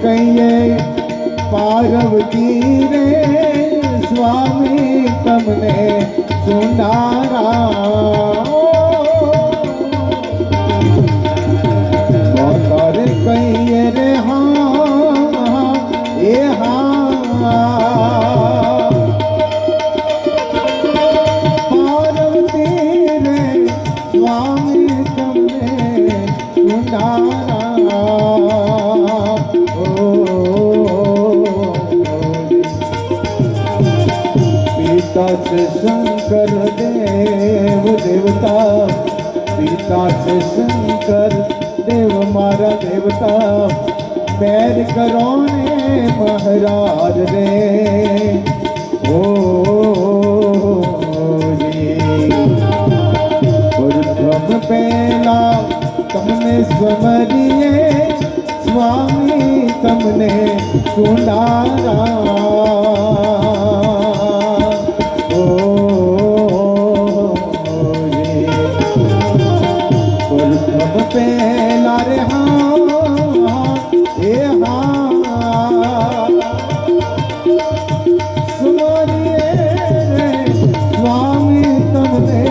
कहिए पार्वती रे स्वामी तमने सुनारा कर कहिए रे हाँ ये हाँ पार्वती रे स्वामी तमने सुनारा पिता से शंकर देव देवता पिता से शंकर देव मारा देवता पैर करो ने महाराज रे ओ जी प्रथम पहला तमने समरिए स्वामी तमने सुनारा पहला रे हाँ ये हाँ सुनिए रे स्वामी तमने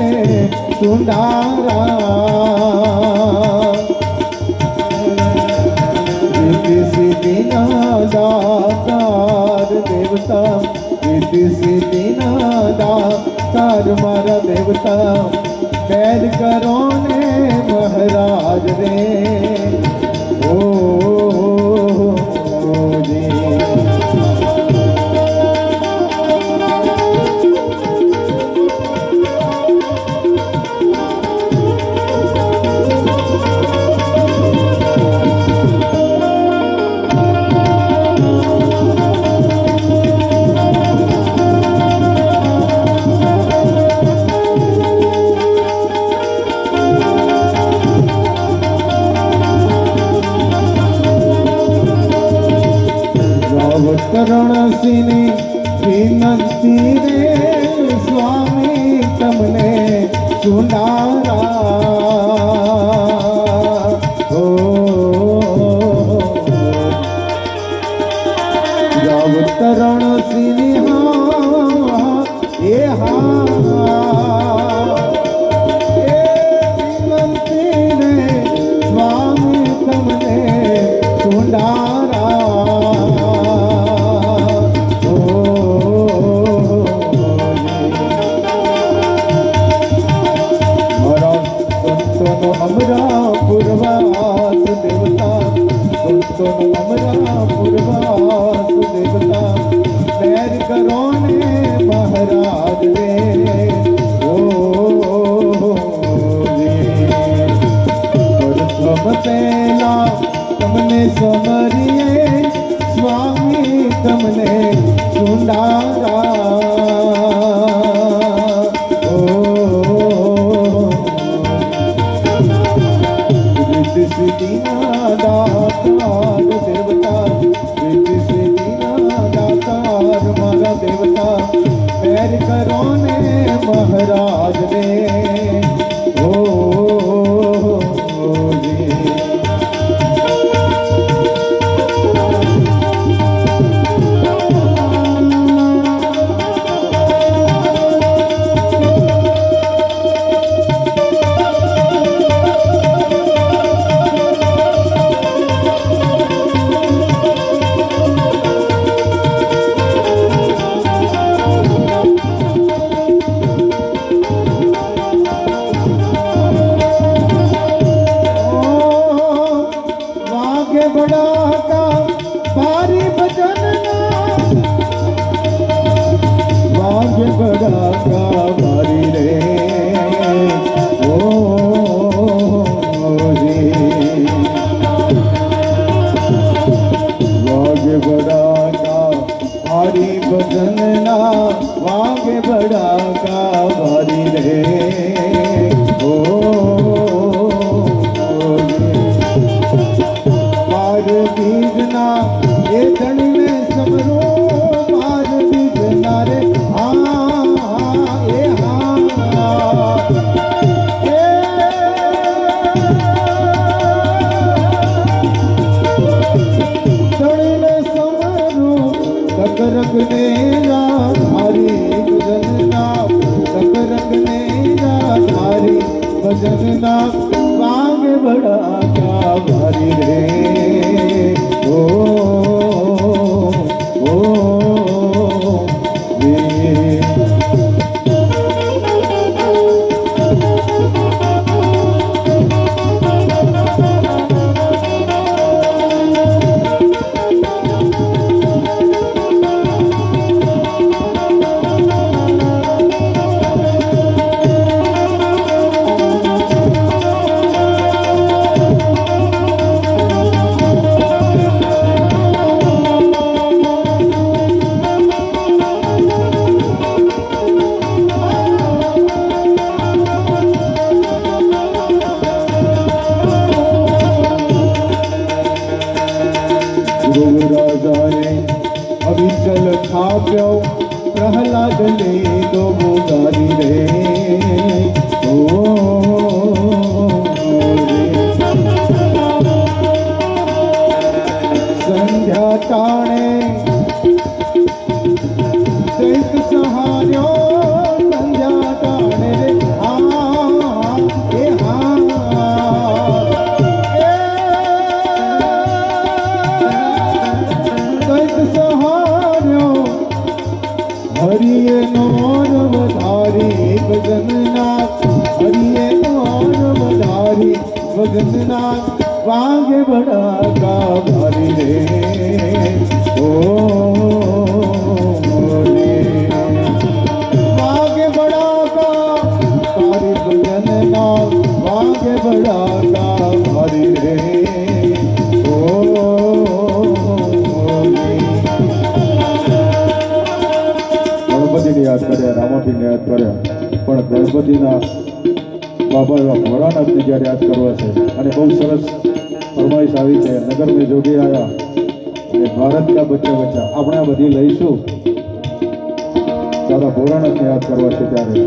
सुनारा रिद्धि सिद्धि दातार देवता रिद्धि सिद्धि दातार मारा देवता पैर करो ने महाराज रे ओ जी करुण सिनी विनंती रे स्वामी तमने सुनारा ओ जब करुण सिनी हाँ ये हाँ विनंती रे स्वामी तमने सुनारा अमरा पूर्वास देवता संतों अमरा पूर्वास देवता पैर करो ने महाराज रे ओ प्रथम पहला तमने समरिए स्वामी तमने सुनारा दातार देवता रिद्धि सिद्धि दातार मारा देवता पैर करो ने महाराज रे ओ जी લીધો મુગારી રે સંધ્યા ટાણે દૈત સહાર્યો સંધ્યા ટાણે રે હરિયે નોર વધારી ભજનનાથ હરિયે નોર વધારી ભજનનાથ વાગે બડાકા ભારી રે ઓ વાગે બડાકા ભારી ભજનનાથ વાગે બડાકા ભારી રે ઓ ગણપતિને યાદ કર્યા, રામાપીરને યાદ કર્યા, પણ ગણપતિના બાબા એવા ભોળાનાથને જ્યારે યાદ કરવા છે અને બહુ સરસ ફરમાઈશ આવી છે નગર મેં જોગી આયા અને ભારત કા બચ્ચા બચ્ચા આપણે આ બધી લઈશું દાદા ભોળાનાથને યાદ કરવા છે ત્યારે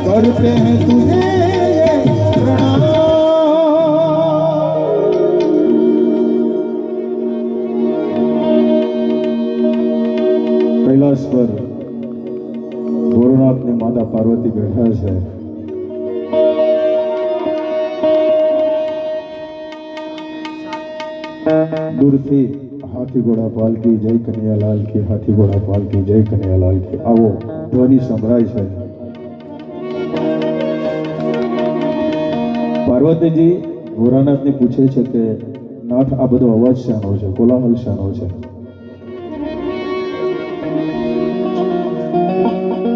करते हैं तुझे प्रणाम। कैलाश पर भोलेनाथ ने माता पार्वती बैठा है। दूरથી हाथी घोड़ा पाल की जय कन्हैयालाल की, हाथी घोड़ा पाल की जय कन्हैयालाल की आवो ध्वनि संभळाय छे। पार्वतीजी भोलानाथ ने पूछे छे के नाथ आ बधो अवाज शानो छे, कोलाहल शानो छे?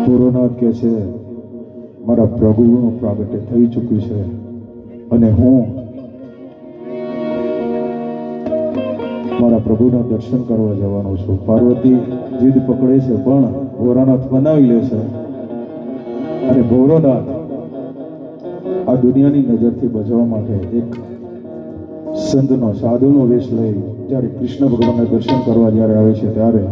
भोलेनाथ के छे मारा प्रभुनो प्रागट्य थई चूक्युं छे अने हूँ मारा प्रभुना दर्शन करवा जवानो छुं। पार्वती जिद पकड़े छे पण भोलानाथ मनावी ले छे अने भोलेनाथ आ दुनियानी नजरथी बचवा माटे एक संतनो साधुनो वेश लई ज्यारे कृष्ण भगवानना दर्शन करवा ज्यारे आवे छे त्यारे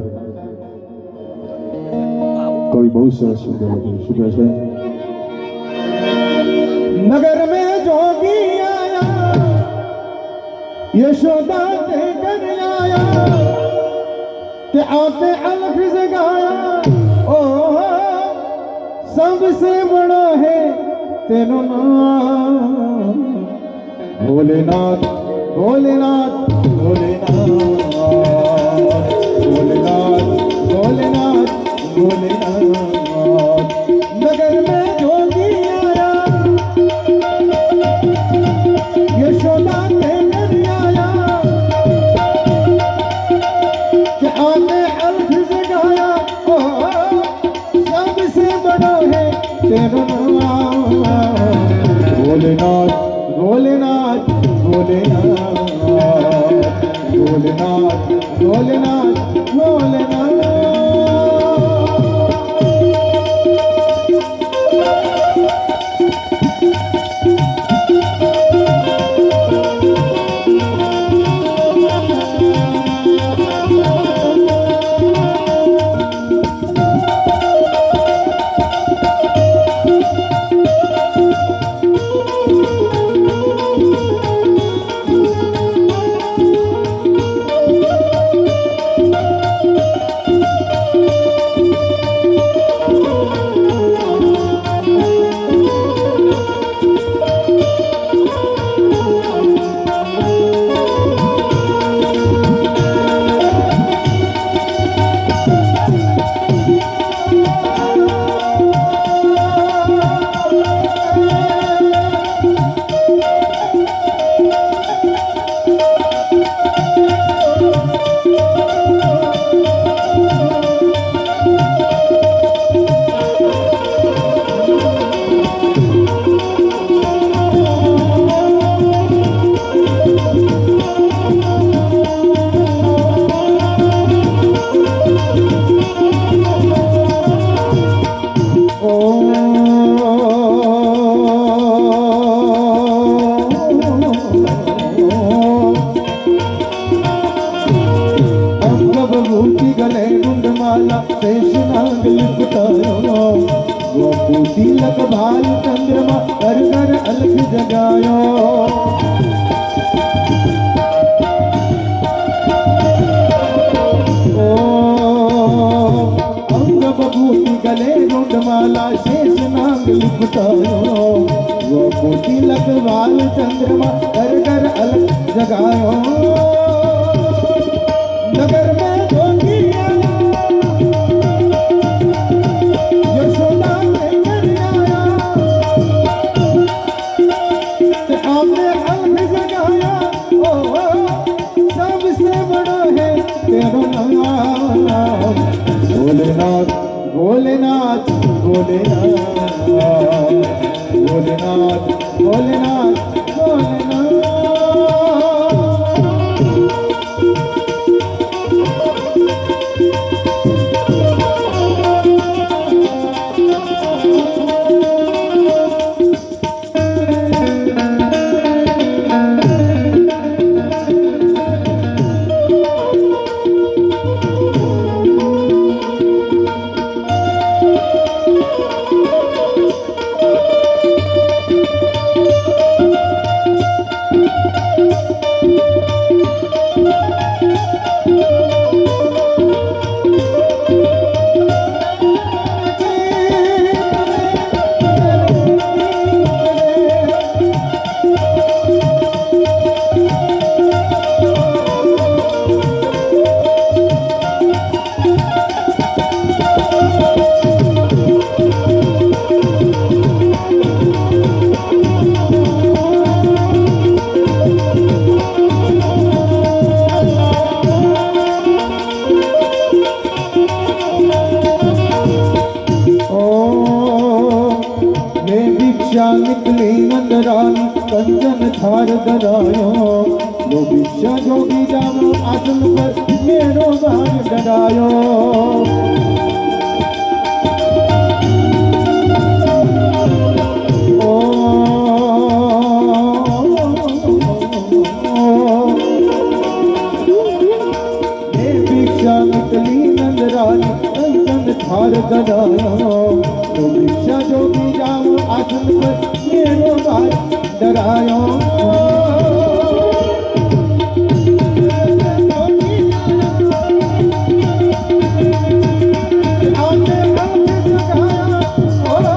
कवि बहुत सरस सुंदर लगे। शुं कहे छे? नगर में जोगी आया यशोदा के घर आया ते आपे अलफिज गाया, ओ सबसे बड़ा है तेरो नाम भोलेनाथ भोलेनाथ भोलेनाथ भोलेनाथ भोलेनाथ भोलेनाथ। नगर में जोगी आया यशोदा के घर आया कि आने अलफिज गाया, ओ सबसे बड़ा है तेरा नाम भोलेनाथ भोलेनाथ भोलेनाथ भोलेनाथ भोलेनाथ भोलेनाथ। भाल चंद्रमा घर घर अलख जगायो ओ अंग बभूति गले रुंडमाला शेष नाग लिपटायो वो कोटि लग भाल चंद्रमा घर घर अलख जगायो नगर में जोगी यशोदा लेकर आया ते आपने अलग जगाया ओ सबसे बड़ा है तेरा नाम भोलेनाथ भोलेनाथ भोलेनाथ भोलेनाथ भोलेनाथ भोलेनाथ निकली नंदरानी कंचन थार डरायो लो भिक्षा जोगी जामो आसन पर मेरो बाण डरायो ओ हे भिक्षा निकली नंदरानी कंचन थार डरायो लो भिक्षा जोगी जामो आसन पर मेरो बाण डरायो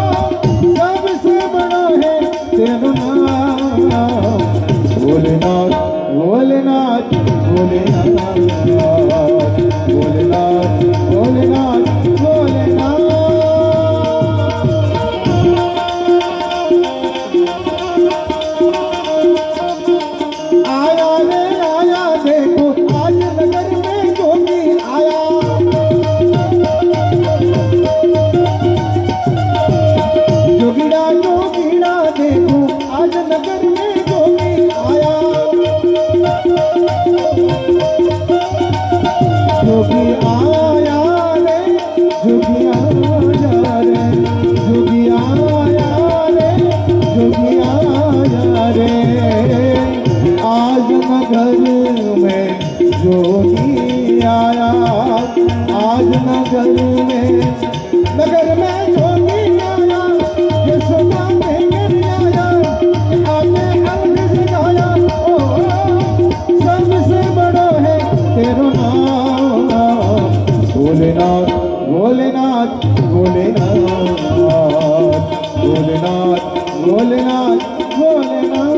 सबसे बड़ा है तेरा नाम भोलेनाथ भोलेनाथ भोलेनाथ भोलेनाथ भोलेनाथ भोलेनाथ जोगी आया आज नगर में जोगी आया यशोदा लेकर आया आपने अलग जगाया ओ सबसे बड़ा है तेरा नाम भोलेनाथ भोलेनाथ भोलेनाथ भोलेनाथ भोलेनाथ भोलेनाथ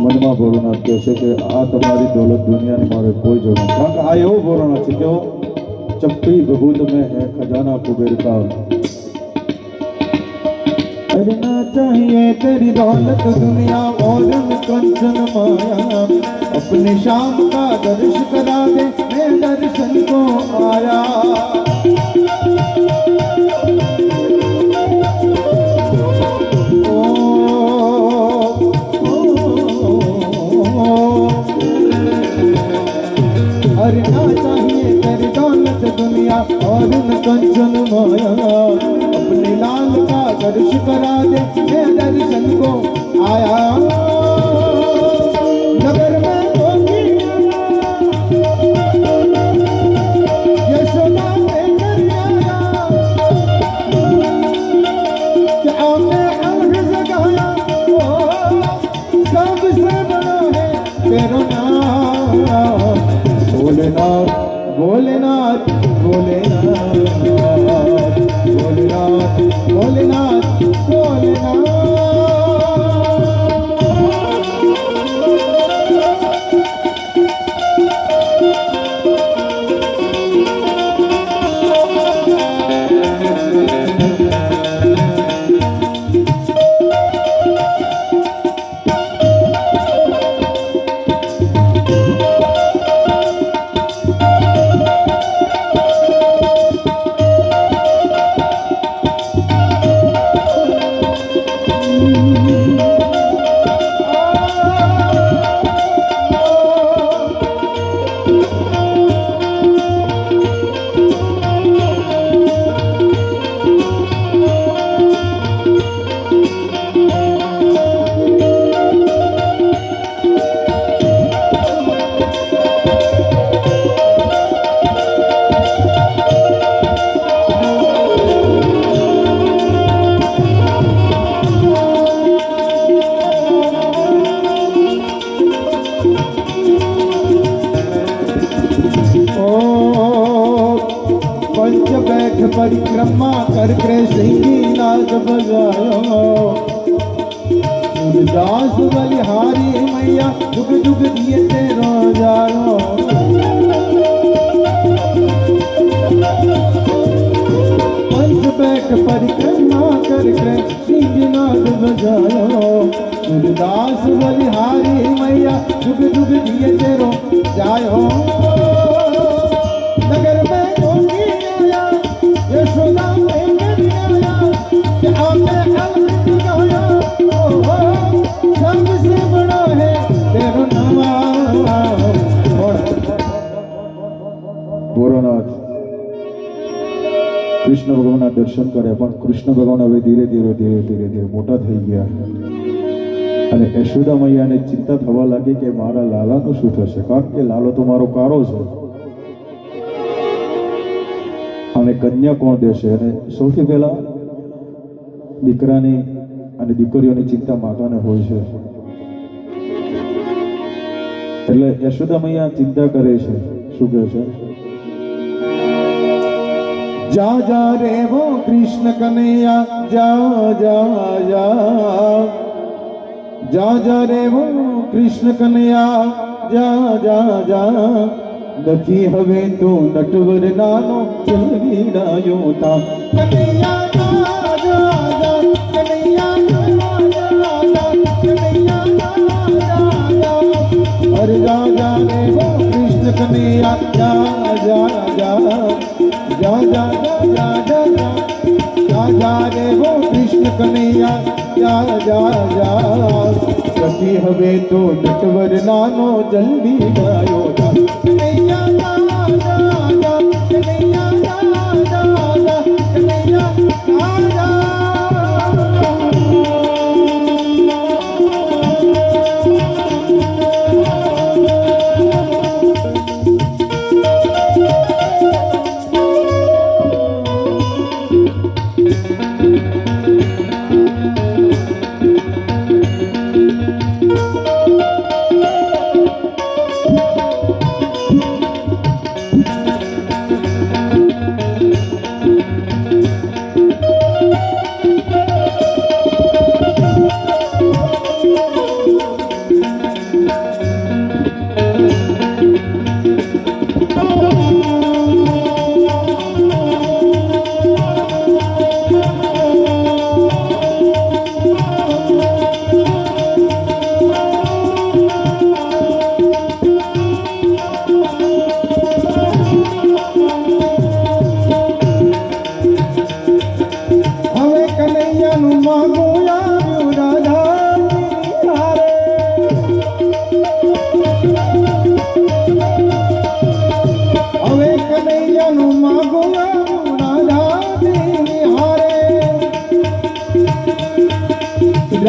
મનમાં ભોળોનાથ કહે છે કે આ તમારી દોલત દુનિયાની મારે કોઈ જરૂર નથી. કારણ કે આ એવો ભોળોનાથ છે કેવો ચપ્પી ભભૂત में है खजाना कुबेर का. अरे ना चाहिए तेरी दौलत दुनिया और कंचन माया, अपने शाम का दर्श करा दे मैं दर्शन को आया. अरे ना चाहिए तेरी दौलत दुनिया और कंचन माया, अपने लाल का दर्श करा दे मैं दर्शन को आया. नगर में होगी यशोदा लेकर आया, क्या मैं अर्ज जगाया सबसे बड़ा है तेरा नाम. भोलेनाथ भोलेनाथ भोलेनाथ भोलेनाथ भोलेनाथ भोलेनाथ. परिक्रमा कर कृष्ण की नाच बजायो, सूरदास बलिहारी मैया जुग जुग दिए तेरो जायो. पंच बैठ परिक्रमा कर कृष्ण की नाच बजायो, सूरदास बलिहारी मैया जुग जुग दिए तेरो जायो. नगर में होगी आया यशोदा लेकर आया, क्या मैं अर्ज जगाया सबसे बड़ा है तेरा नाम. ભોળોનાથ કૃષ્ણ ભગવાનના દર્શન કર્યા, પણ કૃષ્ણ ભગવાન હવે ધીરે ધીરે ધીરે ધીરે ધીરે મોટા થઈ ગયા અને યશોદા મૈયાને ચિંતા થવા લાગી કે મારા લાલાનું શું થશે. કારણ કે લાલો તો મારો કારો છે અને કન્યા કોણ દેશે. અને સૌથી પહેલા દીકરાની અને દીકરીઓની ચિંતા માતાને હોય છે. એટલે યશોદા મૈયા ચિંતા કરે છે. શું કહે છે? જા જા રે વો કૃષ્ણ કનૈયા જા જા જા, જા જા રે વો કૃષ્ણ કનૈયા જા જા જા. નથી હવે તો નટવર નાનો ચલવીડાયો તા. કનૈયા જા જા જા, કનૈયા જા જા જા, કનૈયા જા જા. અરે જા જા રે વો કૃષ્ણ કનૈયા જા જા જા, જા જા જા જા જા, જા જા રે વો કૃષ્ણ કનૈયા જા જા જા. નથી હવે તો નટવર નાનો જલ્દી ગાયો તા. કનૈયા જા જા જા, કનૈયા જા જા જા, કનૈયા જા જા.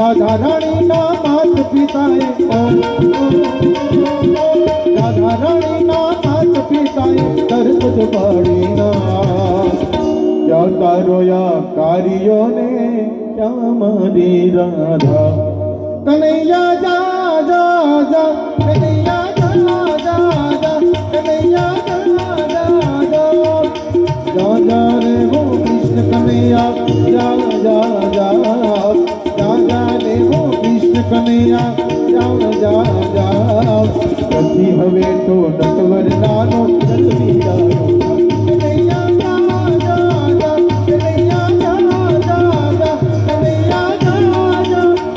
રાધા રાણીના માત પિતાએ રાધા રાણીના માત પિતાએ તરત જ પાડીના ક્યાં તારો યા કાર્યોને ક્યાં મારી રાધા કનૈયા જા જા જા કનૈયા જા જા જા કનૈયા જા જા જા જા જા રે હો કૃષ્ણ કનૈયા જા જા જા જા જા રે હો કૃષ્ણ કનૈયા જા જા જા પછી હવે તો નટવર નાનો જલ્દી જાઓ કનૈયા જા જા જા કનૈયા જા જા જા કનૈયા જા જા જા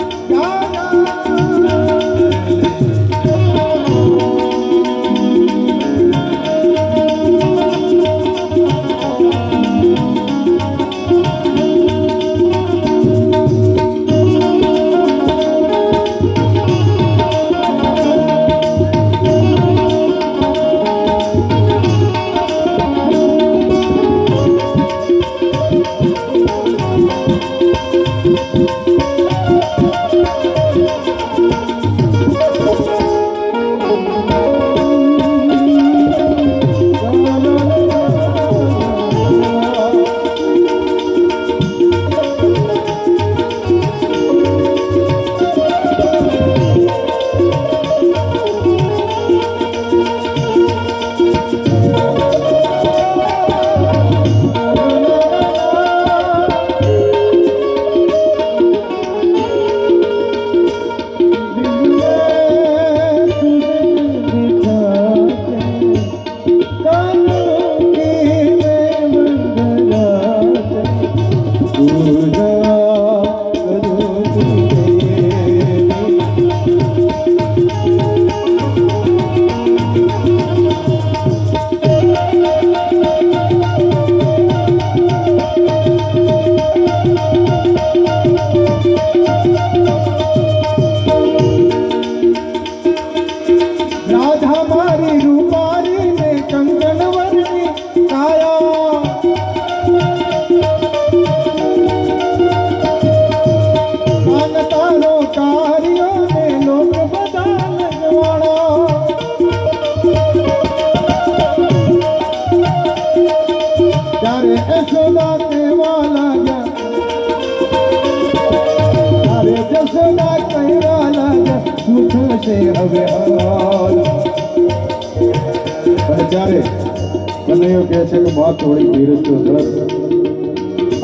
કનૈયો કહે છે કે વાત થોડી ધીરજ તો ધર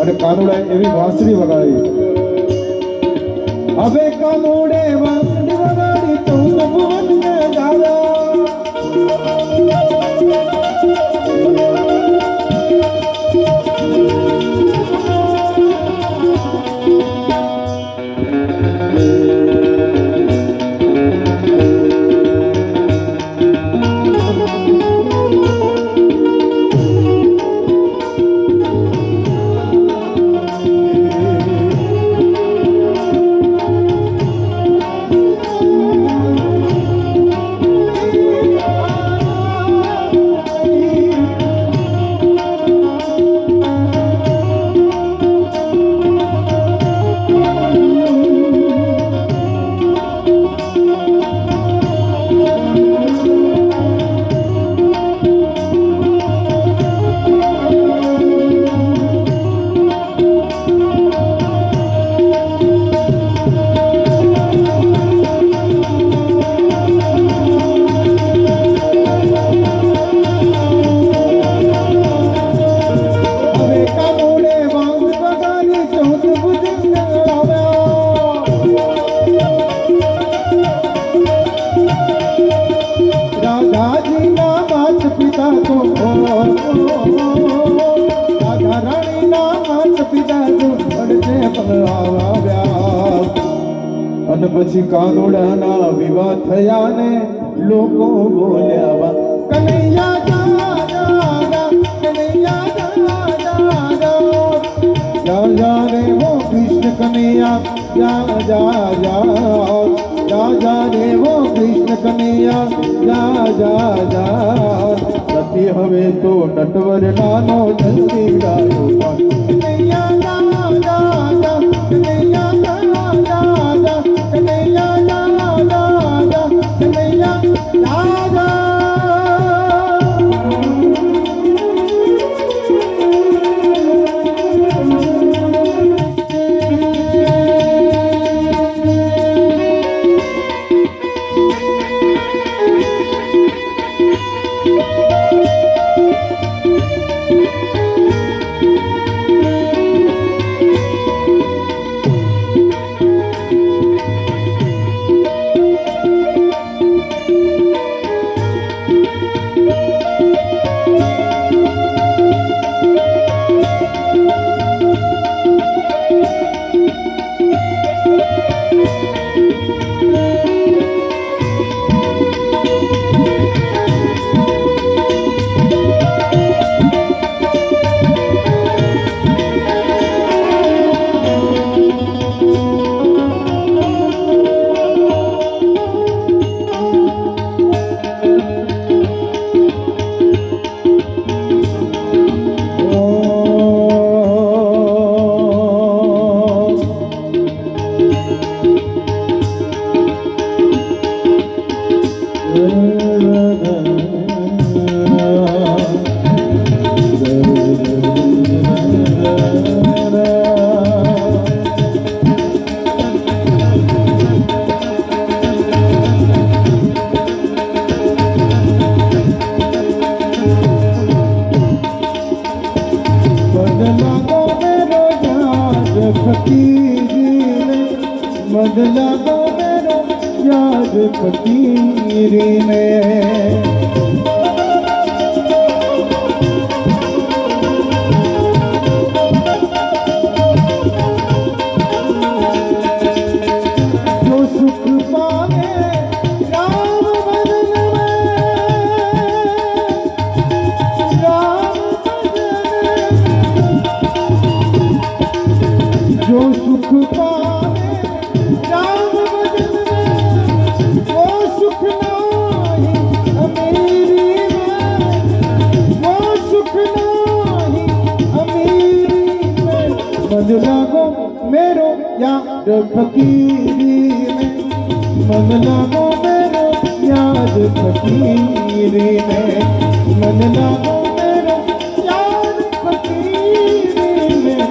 અને કાનુડાએ એવી વાંસળી વગાડી હવે કાનુડે વાંસળી વગાડી તો ભુવનને ગાયા અને પછી કાનુડાના વિવાહ થયા ને લોકો બોલ્યા કનૈયા જા જા જા કનૈયા જા જા જા જા જા રે હો કૃષ્ણ કનૈયા જા જા જા જા જા રે હો કૃષ્ણ કનૈયા જા જા જા નથી હવે તો નટવર નાનો જલ્દી ગાયો કનૈયા જા જા જા કનૈયા જા જા बदला दो मेरा याद फकीरी में। जो सुख पावे राम भजन में, राम भजन में। जो सुख पावे राम भजन में, वो सुख नाही अमीरी में, वो सुख नाही अमीरी में। मन लागो मेरो याद फकीरी में, मन लागो मेरो याद फकीरी में, मन लागो मेरो याद फकीरी में,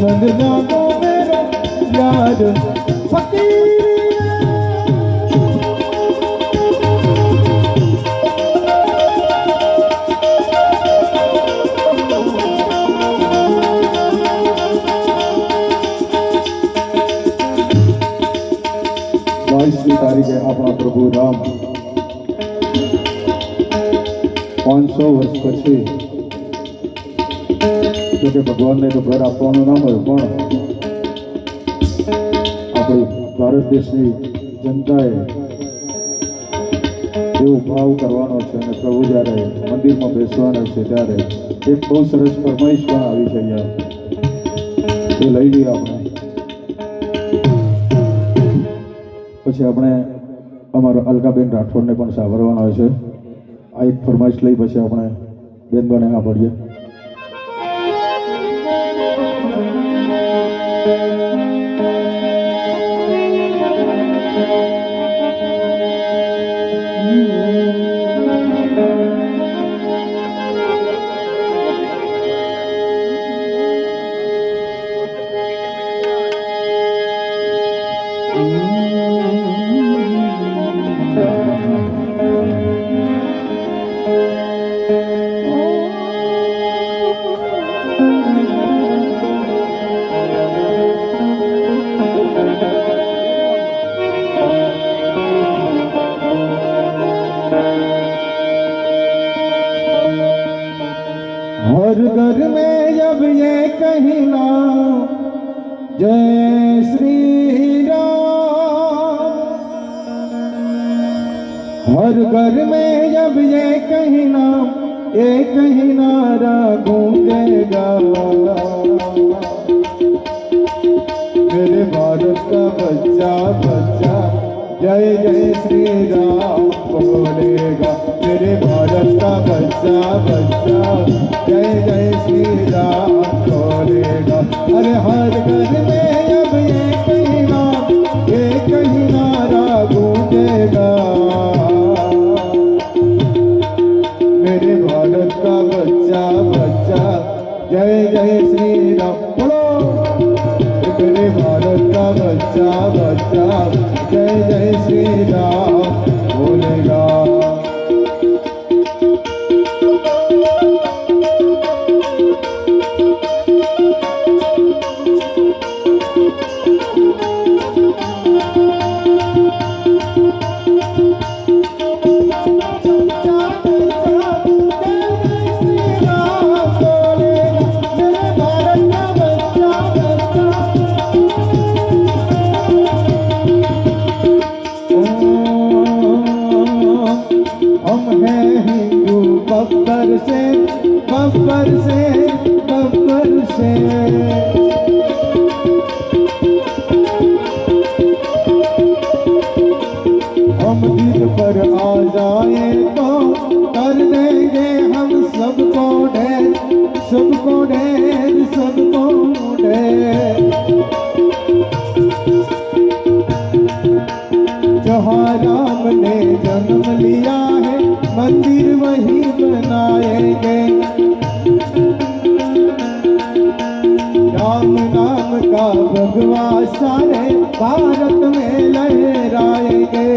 मन लागो मेरो याद फकीरी। बाईसवीं तारीखे अपना प्रभु राम 500 વર્ષ પછી, જોકે ભગવાનને તો ઘર આપવાનું ના હોય, પણ આપણી ભારત દેશની જનતાએ એવો ભાવ કરવાનો છે અને પ્રભુ જ્યારે મંદિરમાં બેસવાના છે ત્યારે એક બહુ સરસ ફરમાઈશ પણ આવી છે અહીંયા, એ લઈ લઈએ આપણે. પછી આપણે અમારા અલકાબેન રાઠોડને પણ સાંભળવાના હોય છે. આ એક ફરમાઈશ લઈ પછી આપણે બેન બને સાંભળીએ. हर घर में जब ये कहना जय श्री राम, हर घर में जब ये कहना रा गूंजेगा। मेरे भारत का बच्चा बच्चा जय जय श्री राम बोलेगा। मेरे भारत का बच्चा बच्चा जय जय श्री राम बोलेगा। अरे हर घर में अब ये कहना रा गूंजेगा। मेरे भारत का बच्चा बच्चा जय जय श्री राम बोलो। मेरे भारत का बच्चा बच्चा जय जय श्री राम बोलेगा। बब्बर से बब्बर से बब्बर से हम दिल पर आ जाए तो कर देंगे हम सबको ढेर, सबको ढेर, सबको ढेर। जहाँ राम ने जन्म लिया भारत में लहराएंगे।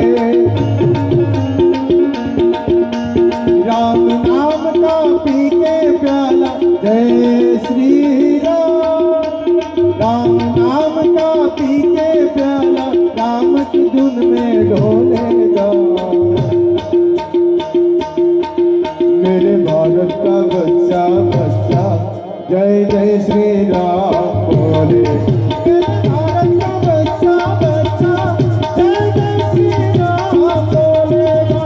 राम नाम का पी के प्याला, जय श्री राम। राम नाम का पी के प्याला, राम की धुन में ढोलेगा। मेरे भारत का बच्चा बच्चा जय जय श्री राम बोले। मेरे भारत का बच्चा बच्चा जय जय श्री राम बोलेगा।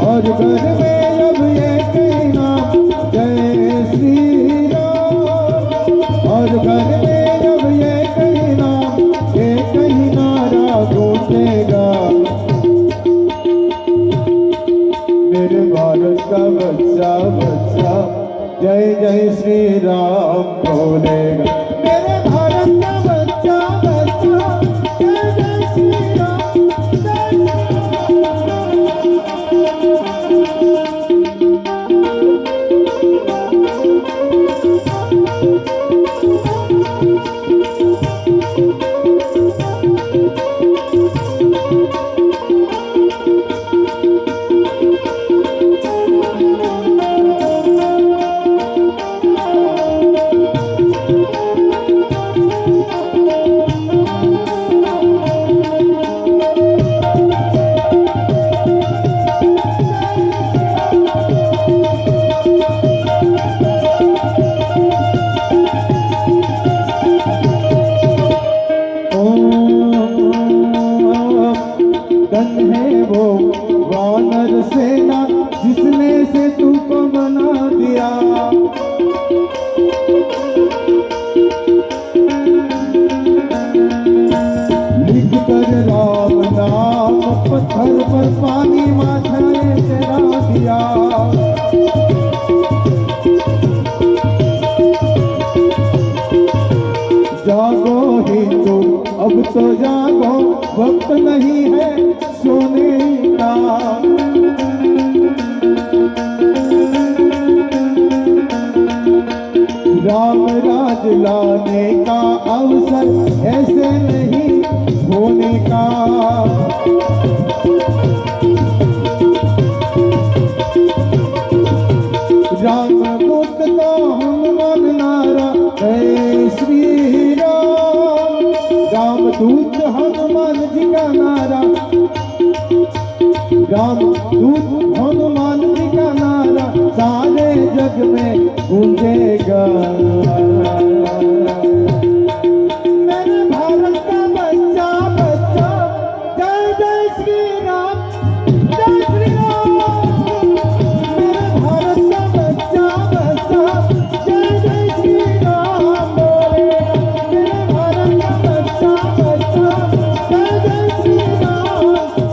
और घर में अब एक ही नाम, जय श्री राम। और घर में अब एक ही नाम, एक ही नारा गूंजेगा। मेरे भारत का बच्चा बच्चा जय जय श्री राम बोलेगा। मेरे भारत का बच्चा बच्चा जय जय श्री राम, जय श्री धन है वो वानर सेना, जिसने से तुमको बना दिया। लिख कर राम नाम पत्थर पर पानी माथाए चढ़ा दिया। जागो हिंदू अब तो जागो, वक्त नहीं है सोने का। राम राज लाने का अवसर ऐसे नहीं होने का। राम दूत का हनुमान नारा, जय श्री राम। राम दूत हनुमान जी का नारा, राम दूत हनुमान जी का नारा सारे जग में गूंजेगा। मेरे भारत का बच्चा बच्चा जय जय श्री राम, जय श्री राम। मेरे भारत का बच्चा बच्चा जय जय श्री राम बोलेगा। मेरे भारत का बच्चा बच्चा जय जय श्री राम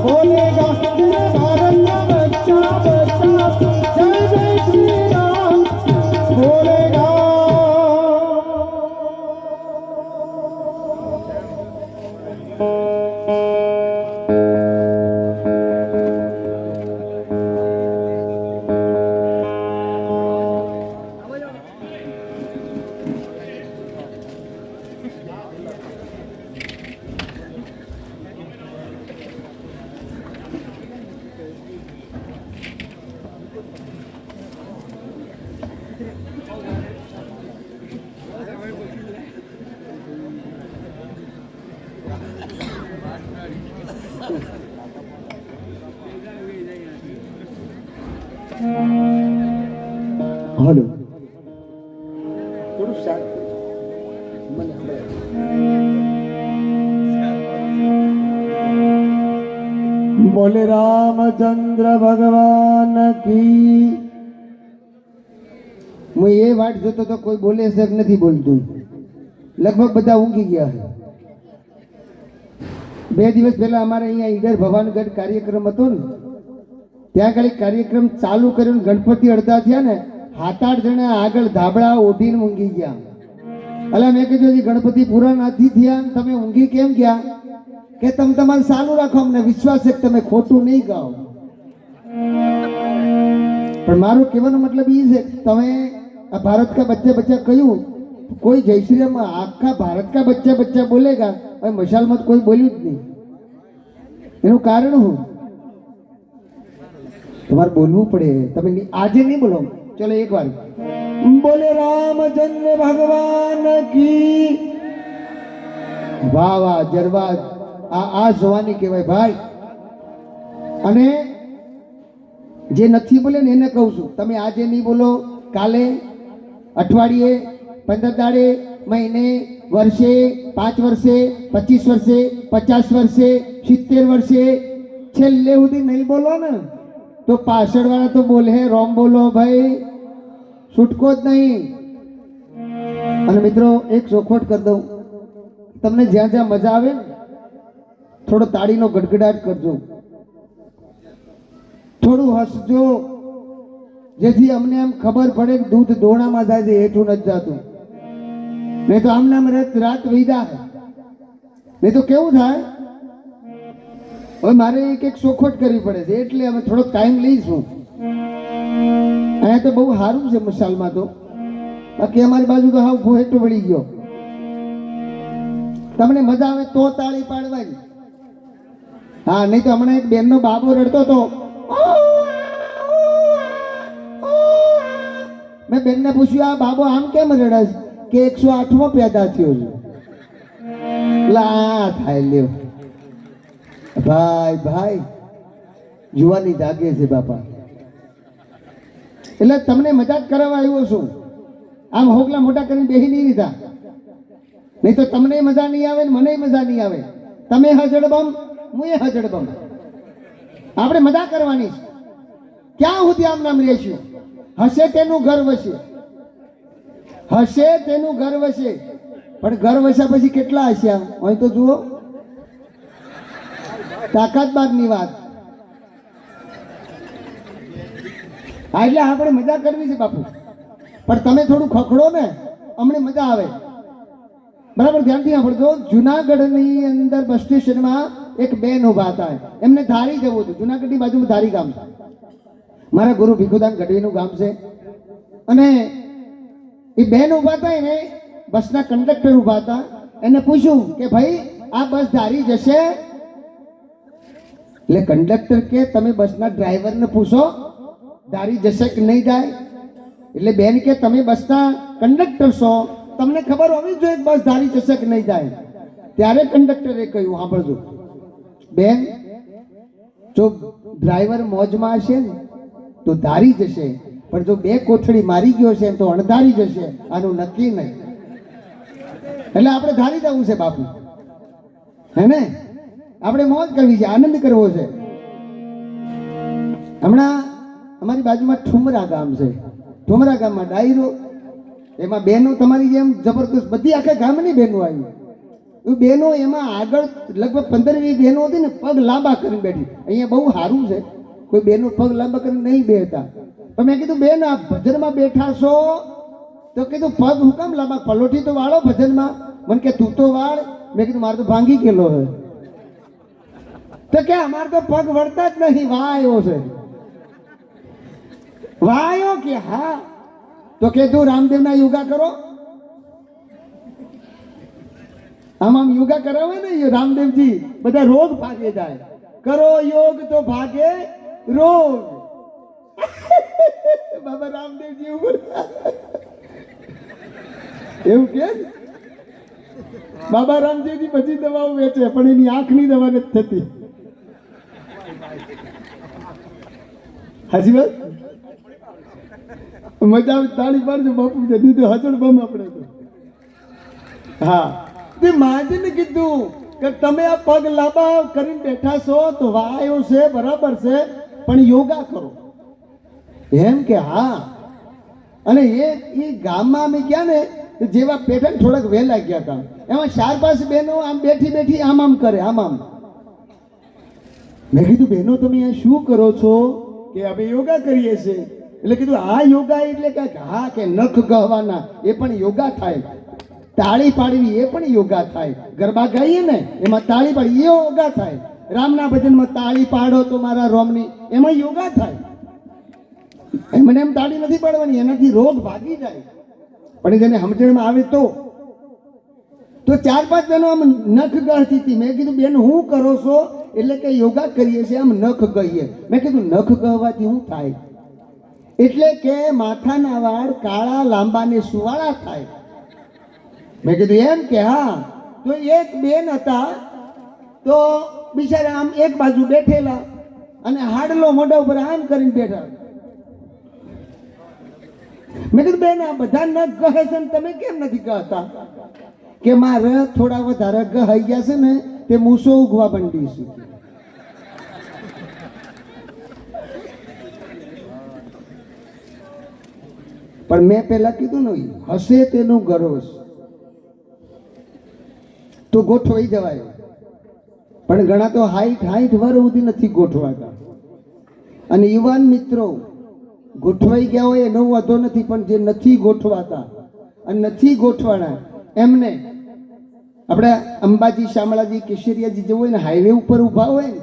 बोलेगा। मेरे भारत का बच्चा बच्चा जय जय श्री राम बोलेगा। हेलो बोले रामचंद्र भगवान की। હું એ વાટ જોતો તો કોઈ બોલે છે કે નથી બોલતું. લગભગ બધા ઊંઘી ગયા છે. 2 દિવસ પહેલા અમારે અહીંયા ઈડર ભવાનગઢ કાર્યક્રમ હતો ને, ત્યાં આગળ કાર્યક્રમ ચાલુ કર્યો ને ગણપતિ અડધા થયા ને 7-8 જણા આગળ ધાબળા ઓઢીને ઊંઘી ગયા. અલા મેં કીધું હજી ગણપતિ પૂરા નથી થયા ને તમે ઊંઘી કેમ ગયા? કે તમે તમારે ચાલુ રાખો, અમને વિશ્વાસ છે કે તમે ખોટું નહીં ગાઓ. પણ મારું કહેવાનો મતલબ એ છે કે તમે આ ભારત કા બચ્ચા બચ્ચા કહ્યું, कोई जय श्री राम आखा भारत का बच्चा बच्चा बोलेगा હવે મશાલમાં તો કોઈ બોલ્યું જ નહીં. એનું કારણ શું? તમારે બોલવું પડે. તમે આજે નહીં બોલો, ચલો એક વાર બોલે રામચંદ્ર ભગવાન કી. વાહ વાહ જરવા, આ જોવાની કહેવાય ભાઈ. અને જે નથી બોલે ને એને કહું છું, તમે આજે નહીં બોલો, કાલે, અઠવાડિયે, 15 દાડે, મહિને, વર્ષે, 5 વર્ષે, 25 વર્ષે, 50 વર્ષે, 70 વર્ષે, છેલ્લે સુધી નહીં બોલો ને તો પાછળવાળા તો બોલે રોમ બોલો ભાઈ, છૂટકો જ નહીં. અને મિત્રો એક ચોખવટ કરી દઉં, તમને જ્યાં જ્યાં મજા આવે ને થોડો તાળીનો ગડગડાટ કરજો, થોડું હસજો, જેથી અમને એમ ખબર પડે કે દૂધ દોણામાં જાય છે, હેઠું નથી જતું. નહીં તો આમને આમ રાત વૈદા. નહીં તો કેવું થાય, હવે મારે એક ચોખવટ કરવી પડે છે, એટલે અમે થોડોક ટાઈમ લઈશું. અહીંયા તો બહુ સારું છે મશાલમાં તો, બાકી અમારી બાજુ તો હાવ ભોહેટો વળી ગયો. તમને મજા આવે તો તાળી પાડવાની. હા, નહીં તો હમણાં એક બેનનો બાબો રડતો હતો, મેં બેનને પૂછ્યું આ બાબો આમ કેમ રડે છે? કે 108મો પેદા થયો છે. લા થાય લ્યો ભાઈ, ભાઈ જુવાની જાગે છે બાપા. એટલે તમને મજાક કરાવવા આવ્યો છું, આમ હોગલા મોટા કરીને બેસી નહીં દીધા. નહીં તો તમને મજા નહીં આવે ને મને મજા નહીં આવે. તમે હજડબમ, હું એ હજડબમ, આપણે મજા કરવાની છે. ક્યાં સુધી આમ નામ રહેશું? હશે તેનું ઘર વસે, હશે તેનું ઘર વસે. પણ ઘર વસ્યા પછી કેટલા હશે? હોય તો જુઓ, તાકાત બાદની વાત. હા, એટલે આપણે મજા કરવી છે બાપુ, પણ તમે થોડું ખખડો ને, અમને મજા આવે. બરાબર ધ્યાનથી સાંભળજો. જુનાગઢની અંદર બસ સ્ટેશનમાં એક બેન ઉભા હતા, એમને ધારી જવું હતું. જુનાગઢની બાજુમાં ધારી ગામ છે, મારા ગુરુ ભીખુદાન ગઢવીનું ગામ છે. અને એ બેન ઉભા હતા, એને બસના કંડક્ટર ઉભા હતા. એને પૂછ્યું કે ભાઈ આ બસ ધારી જશે? એટલે કંડક્ટર કે તમે બસના ડ્રાઈવરને પૂછો ધારી જશે કે નહીં જાય. એટલે બેન કે તમે બસના કંડક્ટર છો, તમને ખબર હોવી જોઈએ બસ ધારી જશે કે નહીં જાય. ત્યારે કંડક્ટરે કહ્યું, સાંભળજો બેન, જો ડ્રાઈવર મોજમાં હશે ને તો ધારી જશે, પણ જો 2 કોથળી મારી ગયો છે તો અણધારી જશે, આનું નક્કી નહીં. એટલે આપણે ધારી જવું છે બાપુ, હે ને? આપણે મોજ કરવી છે, આનંદ કરવો છે. હમણાં અમારી બાજુમાં ઠુમરા ગામ છે, ઠુમરા ગામમાં ડાયરો, એમાં બહેનો તમારી જેમ જબરદસ્ત બધી આખા ગામની બહેનો આવી. એ બહેનો એમાં આગળ લગભગ 15-20 બહેનો હતી ને, પગ લાંબા કરીને બેઠી. અહીંયા બહુ સારું છે, કોઈ બહેનો પગ લાંબા કરીને નહીં બેઠતા. પણ મેં કીધું બેન આ ભજનમાં બેઠા છો તો કીધું પગ હું કામ લાંબા, પલોઠી તો વાળો ભજનમાં. મને કે તું તો વાળ. મેં કીધું મારે તો ભાંગી ગયેલો હે. તો કે અમારે તો પગ વળતા જ નહીં, વાયો છે. વાયો કે હા, તો કે તું રામદેવના યોગા કરો. આમ યોગા કરાવે ને રામદેવજી, બધા રોગ ભાગે જાય. કરો યોગ તો ભાગે રોગ. બાબા રામદેવજી એવું કે બાબા રામદેવજી બધી દવાઓ વેચે, પણ એની આંખની દવા નથી થતી. હાજી વાત, મજા આવે તાળી પાડજો બાપુ, જતી તો હજળ બમ આપણે તો. હા, તે માજીને કીધું કે તમે આ પગ લાંબા કરીને બેઠા છો તો વાયો છે, બરાબર છે, પણ યોગા કરો. એમ કે હા. અને એ ગામમાં અમે ગયા ને, જેવા પેઠા થોડાક વહેલા ગયા હતા, એમાં 4-5 બહેનો આમ બેઠી બેઠી આમ આમ કરે, આમ આમ. મેં કીધું બહેનો તમે અહીંયા શું કરો છો? કે અમે યોગા કરીએ છીએ. એટલે કીધું આ યોગા એટલે કે હા, કે નખ ગહવાના એ પણ યોગા થાય, તાળી પાડવી એ પણ યોગા થાય, ગરબા ગાઈએ ને એમાં તાળી પાડવી એ યોગા થાય, રામના ભજનમાં તાળી પાડો તો મારા રોમની, એમાં યોગા થાય. એમને એમ તાળી નથી પાડવાની, એનાથી રોગ ભાગી જાય. પણ જેને સમજણમાં આવે તો તો 4-5 બહેનો આમ નખ ગળતી હતી. મેં કીધું બેન હું કરો છો? એટલે કે યોગા કરીએ છીએ, આમ નખ ગઈએ. મેં કીધું નખ ગવાથી શું થાય? એટલે કે માથાના વાળ કાળા લાંબા ને સુવાળા થાય. મેં કીધું એમ કે હા. તો એક બેન હતા, તો બિચારા આમ એક બાજુ બેઠેલા અને હાડલો મોઢા ઉપર આમ કરીને બેઠા. મેં કીધું બેન આ બધા નખ ગહે છે ને તમે કેમ નથી કહેતા? કે મારે થોડા વધારે ગહાઈ ગયા છે ને તે મૂસો ઉગવા માંડી છે. પણ મેં પેલા કીધું ને હશે તેનું ગરોસ તો ગોઠવાઈ જવાય. પણ ઘણા તો 60 વર્ષ સુધી નથી ગોઠવાતા. અને યુવાન મિત્રો ગોઠવાઈ ગયા હોય એનો વાંધો નથી, પણ જે નથી ગોઠવાતા અને નથી ગોઠવાના એમને આપણે અંબાજી, શામળાજી, કેશરિયાજી જવું હોય ને હાઈવે ઉપર ઊભા હોય ને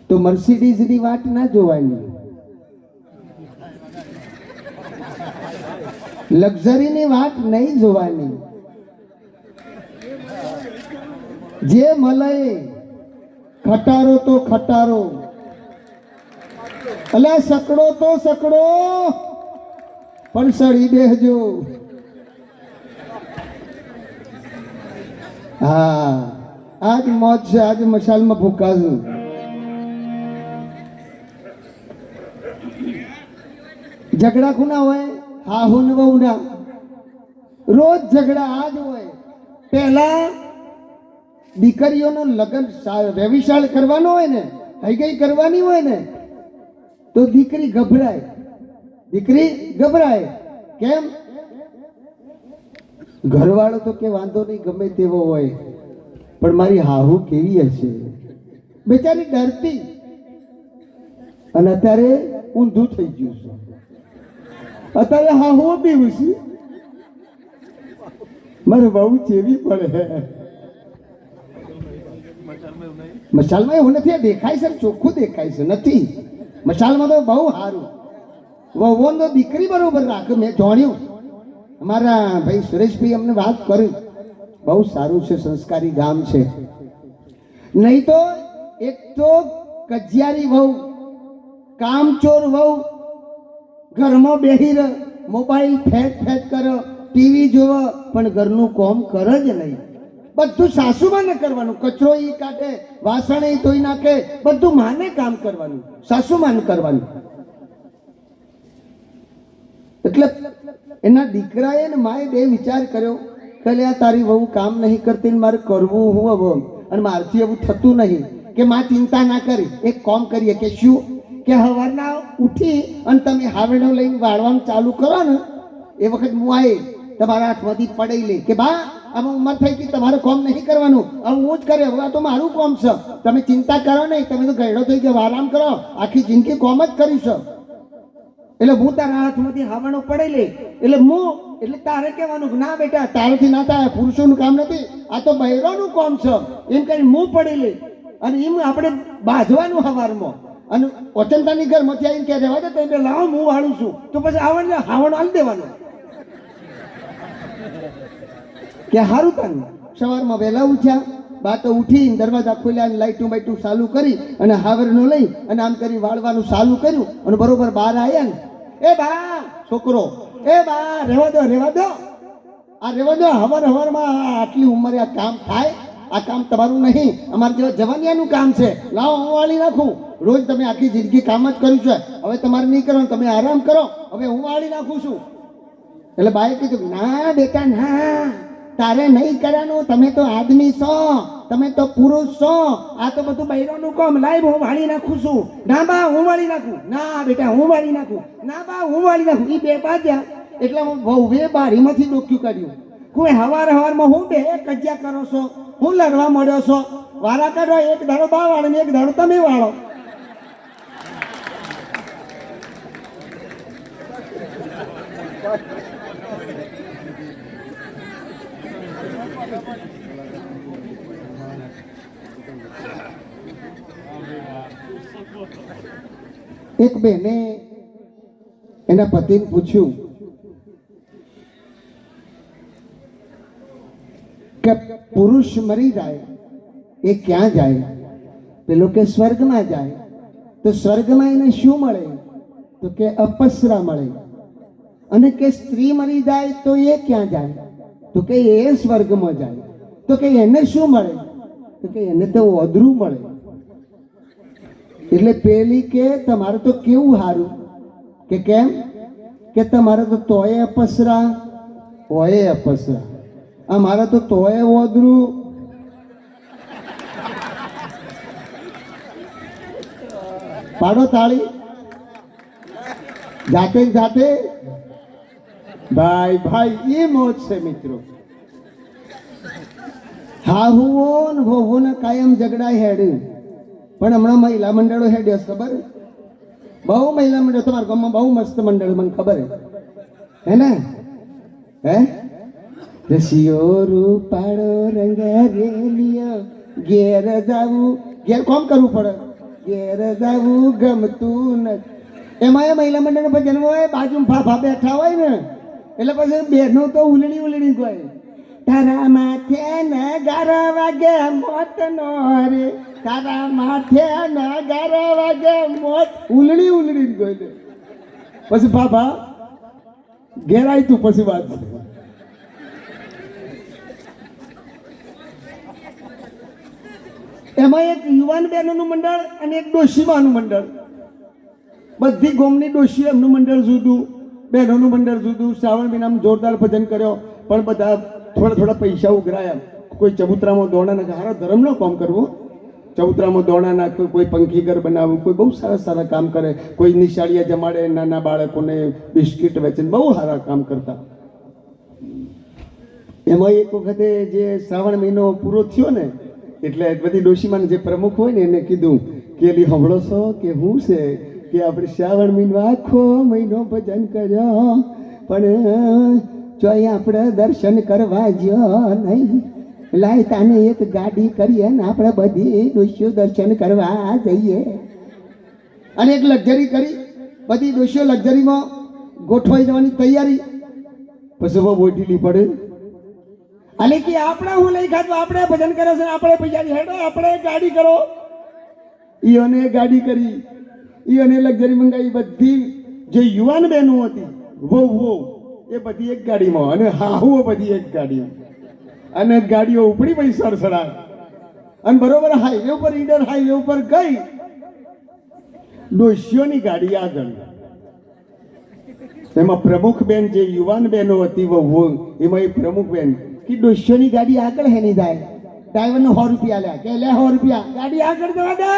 તો મર્સિડીઝની વાટ ના જોવાની, લક્ઝરીની વાત નહીં જોવાની. જે મળે ખટારો તો ખટારો, અલા સકડો તો સકડો પણ સળી બેહજો. હા આજ મોજ છે, આજ મશાલમાં ફૂંકાશું. ઝઘડા ખૂના હોય? હા હું વહુ ના રોજ ઝઘડા આજ હોય. પહેલા દીકરીઓનો લગ્ન વ્યવિશાળ કરવાનો હોય ને, હૈગઈ કરવાની હોય ને તો દીકરી ગભરાય. કેમ? ઘરવાળો તો કે વાંધો નહીં ગમે તેવો હોય, પણ મારી હાહુ કેવી હશે? બેચારી ડરતી. અને અત્યારે ઊંધું થઈ ગયું છે. અત્યારે હાહુ પીવું છે, મારે બહુ ચેવી પડે. મશાલમાં એવું નથી, દેખાય છે ચોખ્ખું દેખાય છે. નથી મશાલમાં તો બહુ સારું. વહુઓને તો દીકરી બરોબર રાખે. મેં જાણ્યું, અમારા ભાઈ સુરેશભાઈ અમને વાત કરી, બહુ સારું છે, સંસ્કારી ગામ છે. નહીં તો એક તો કજિયારી વહુ, કામચોર વહુ, ઘરમાં બેહી રહે, મોબાઈલ ફેંક કરે, ટીવી જોવે, પણ ઘરનું કામ કરે જ નહીં. બધું સાસુમાં ને કરવાનું. કચરો ઈ કાઢે, વાસણ ઈ ધોઈ નાખે, બધું માને કામ કરવાનું, સાસુમાં કરવાનું. એટલે એના દીકરાએ ને માએ બે વિચાર કર્યો કે આ તારી વહુ કામ નહીં કરતી ને મારે કરવું હું હવે, અને મારથી એવું થતું નહીં. કે માં ચિંતા ના કરી, એક કામ કરીએ. કે શું? કે સવારના ઉઠી અને તમે હાવેડો લઈને વાળવાનું ચાલુ કરો ને એ વખત હું આવી તમારા હાથમાંથી પડાઈ લે કે બા આમાં ઉંમર થઈ ગઈ, તમારે કામ નહીં કરવાનું, હવે હું જ કરે, હવે તો મારું કામ છે, તમે ચિંતા કરો નહીં, તમે તો ગયડો થઈ ગયો, આરામ કરો, આખી જિંદગી કામ જ કરીશ. એટલે હું તારા હાથમાંથી હાવણો પડાઈ લે. એટલે તારે કહેવાનું કે ના બેટા તારાથી ના થાય, પુરુષોનું કામ નથી, આ તો બૈરોનું કામ છે, એમ કરીને હું પડી લે. અને એમ આપણે બાંધવાનું હવારમાં. અને ઓચંતાની ઘરમાંથી આવીને કે રહેવા દે તો લાવો હું વાળું છું, તો પછી હાવણ હાલી દેવાનું. કે હારું તાનું સવારમાં વહેલા ઉઠ્યા, બા તો ઉઠી દરવાજા ખોલ્યા, લાઈટું બાઈટું ચાલુ કરી અને હાવરનો લઈ અને આમ કરી વાળવાનું ચાલુ કર્યું. અને બરોબર બહાર આવ્યા ને, એ બા છોકરો, એ બા રહેવા દો આ રહેવા દો, હવારમાં આટલી ઉંમરે આ કામ થાય? આ કામ તમારું નહીં, અમારા જેવા જવાનિયાનું કામ છે, લાવો હું વાળી નાખું. રોજ તમે આખી જિંદગી કામ જ કર્યું છે, હવે તમારે નહીં કરવાનું, તમે આરામ કરો, હવે હું વાળી નાખું છું. એટલે બાએ કીધું ના બેટા ના, તારે નહીં કરવાનું, તમે તો આદમી છો, તમે તો પુરુષ છો, આ તો બધું બૈરોનું કામ, લાઈ હું વાળી નાખું છું. ના બા હું વાળી નાખું, ના બેટા હું વાળી નાખું, ના બા હું વાળી નાખું. એ બે બાજ્યા એટલે વહુએ બારીમાંથી ડોક્યું કાઢ્યું. કોઈ હવારમાં હું બે કજિયા કરો છો, હું લડવા મળ્યો છો, વારા કાઢો, એક દાડો બા વાળો ને એક દાડો તમે વાળો. એક બેને એના પતિને પૂછ્યું કે પુરુષ મરી જાય એ ક્યાં જાય? પેલો કે સ્વર્ગમાં જાય. તો સ્વર્ગમાં એને શું મળે? તો કે અપસરા મળે. અને કે સ્ત્રી મરી જાય તો એ ક્યાં જાય? તો કે એ સ્વર્ગમાં જાય. તો કે એને શું મળે? તો કે એને તો ઓદરું મળે. એટલે પેલી કે તમારે તો કેવું સારું, કે કેમ? કે તમારે તો તોય અપસરા હોય અપસરા, અમારે તો તોય ઓદરું. પાડો તાળી જાતે જાતે. ભાઈ ભાઈ એ મોજ છે મિત્રો. હાહુઓ ને વહુઓ ને કાયમ ઝઘડા હેડ, પણ હમણાં મહિલા મંડળો હેડ્યો છે ખબર? બહુ મહિલા મંડળ તમારા ગામમાં બહુ મસ્ત મંડળ, મને ખબર હે ને? હે રસિયો રૂપાળો રંગ રેલિયો ઘેર જાવું, ઘેર કોમ કરવું પડે, ઘેર જાવું ગમતું નથી. એમાં એ મહિલા મંડળ ભજન હોય, બાજુમાં ફાફા બેઠા હોય ને, એટલે પછી બહેનો તો ઉલડી ઉલડી ગઈ. તારા માથે ને 11 વાગે મોત નો રે, તારા માથે ને 11 વાગે મોત, ઉલડી ઉલડી ગઈ. પછી ફાફા ઘેરાય તું પછી વાત. એમાં એક યુવાન બહેનોનું મંડળ અને એક ડોશીમાનું મંડળ. બધી ગોમની ડોશી એમનું મંડળ જુદું, બહેનોનું મંડળ જુદું. શ્રાવણ મહિનામાં જોરદાર ભજન કર્યો, પણ બધા થોડા થોડા પૈસા ઉઘરાયા. કોઈ ચબૂતરામાં દોણા નાખે, સારા ધર્મનો કામ કરવો. ચબૂતરામાં દોણા નાખે, કોઈ પંખીઘર બનાવવું, કોઈ બહુ સારા સારા કામ કરે, કોઈ નિશાળિયા જમાડે, નાના બાળકોને બિસ્કિટ વેચે, બહુ સારા કામ કરતા. એમાં એક વખતે જે શ્રાવણ મહિનો પૂરો થયો ને, એટલે બધી ડોશીમાના જે પ્રમુખ હોય ને એને કીધું કે એલી હમળો છો કે હું છે કે આપણે શ્રાવણ મહિનો આખો મહિનો ભજન કર્યો, પણ ચોય આપણે દર્શન કરવા જ્યો નહીં. લાય તાને એક ગાડી કરીએ ને આપણે બધી ડોશીઓ દર્શન કરવા જઈએ. અને એક લક્ઝરી કરી, બધી ડોશીઓ લક્ઝરીમાં ગોઠવાઈ જવાની તૈયારી. પછી બહુ બોટીલી પડે, અને કે આપણે હું લઈ ખાધું, આપણે ભજન કરે છે, આપણે પૈસા હેડો, આપણે ગાડી કરો. ઈઓને ગાડી કરી, ઈઓને લક્ઝરી મંગાવી. બધી જે યુવાન બહેનો હતી વો એ બધી એક ગાડીમાં, અને હાહુઓ બધી એક ગાડીમાં, અને ગાડીઓ ઉપડી પડી સરસડા. અને બરોબર હાઈવે ઉપર, ઈડર હાઈવે ઉપર ગઈ, ડોશીઓની ગાડી આગળ. એમાં પ્રમુખ બેન જે યુવાન બહેનો હતી વહુ, એમાં એ પ્રમુખ બેન કે ડોશીઓની ગાડી આગળ હેની જાય. ડ્રાઈવરને 100 રૂપિયા લે, કે લે 100 રૂપિયા, ગાડી આગળ જવા દે.